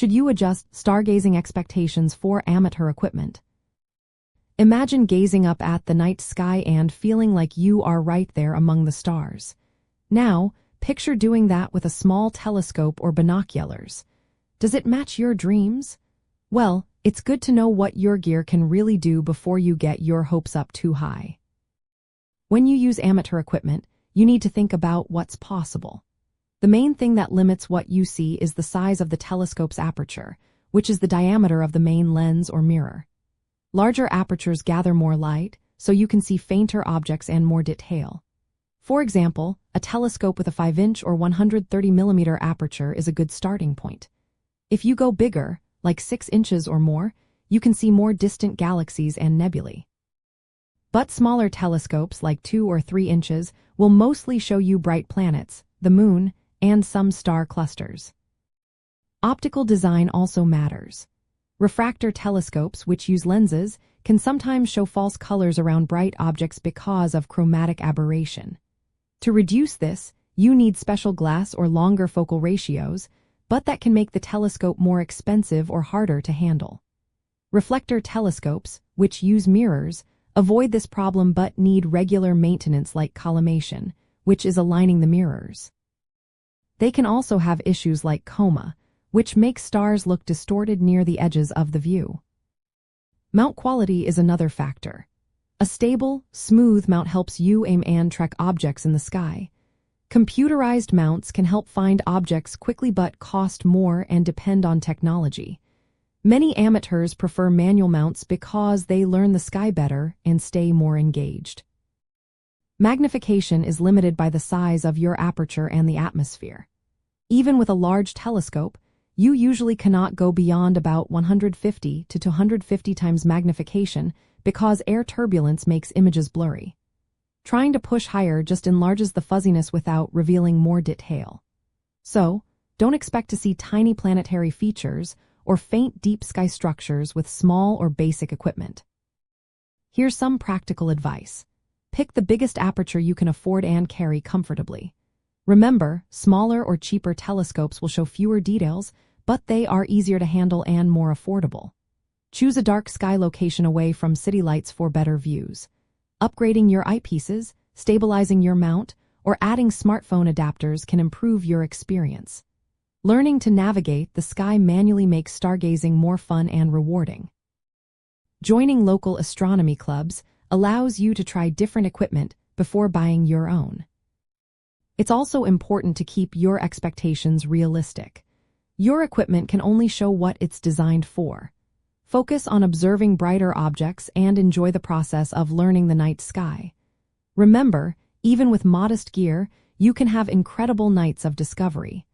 should you adjust stargazing expectations for amateur equipment? Imagine gazing up at the night sky and feeling like you are right there among the stars. Now, picture doing that with a small telescope or binoculars. Does it match your dreams? Well, it's good to know what your gear can really do before you get your hopes up too high. When you use amateur equipment, you need to think about what's possible. The main thing that limits what you see is the size of the telescope's aperture, which is the diameter of the main lens or mirror. Larger apertures gather more light, so you can see fainter objects and more detail. For example, a telescope with a 5-inch or 130mm aperture is a good starting point. If you go bigger, like 6 inches or more, you can see more distant galaxies and nebulae. But smaller telescopes, like 2 or 3 inches, will mostly show you bright planets, the moon, and some star clusters. Optical design also matters. Refractor telescopes, which use lenses, can sometimes show false colors around bright objects because of chromatic aberration. To reduce this, you need special glass or longer focal ratios, but that can make the telescope more expensive or harder to handle. Reflector telescopes, which use mirrors, avoid this problem but need regular maintenance like collimation, which is aligning the mirrors. They can also have issues like coma, which makes stars look distorted near the edges of the view. Mount quality is another factor. A stable, smooth mount helps you aim and track objects in the sky. Computerized mounts can help find objects quickly but cost more and depend on technology. Many amateurs prefer manual mounts because they learn the sky better and stay more engaged. Magnification is limited by the size of your aperture and the atmosphere. Even with a large telescope, you usually cannot go beyond about 150 to 250 times magnification because air turbulence makes images blurry. Trying to push higher just enlarges the fuzziness without revealing more detail. So, don't expect to see tiny planetary features or faint deep sky structures with small or basic equipment. Here's some practical advice. Pick the biggest aperture you can afford and carry comfortably. Remember, smaller or cheaper telescopes will show fewer details, but they are easier to handle and more affordable. Choose a dark sky location away from city lights for better views. Upgrading your eyepieces, stabilizing your mount, or adding smartphone adapters can improve your experience. Learning to navigate the sky manually makes stargazing more fun and rewarding. Joining local astronomy clubs allows you to try different equipment before buying your own. It's also important to keep your expectations realistic. Your equipment can only show what it's designed for. Focus on observing brighter objects and enjoy the process of learning the night sky. Remember, even with modest gear, you can have incredible nights of discovery.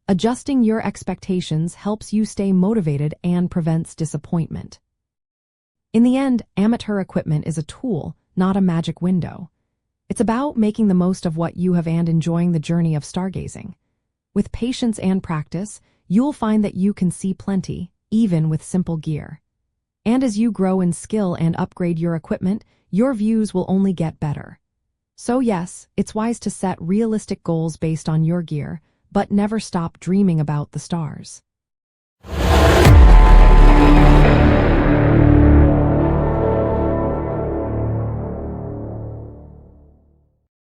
Adjusting your expectations helps you stay motivated and prevents disappointment. In the end, amateur equipment is a tool, not a magic window. It's about making the most of what you have and enjoying the journey of stargazing. With patience and practice, you'll find that you can see plenty, even with simple gear. And as you grow in skill and upgrade your equipment, your views will only get better. So yes, it's wise to set realistic goals based on your gear, but never stop dreaming about the stars.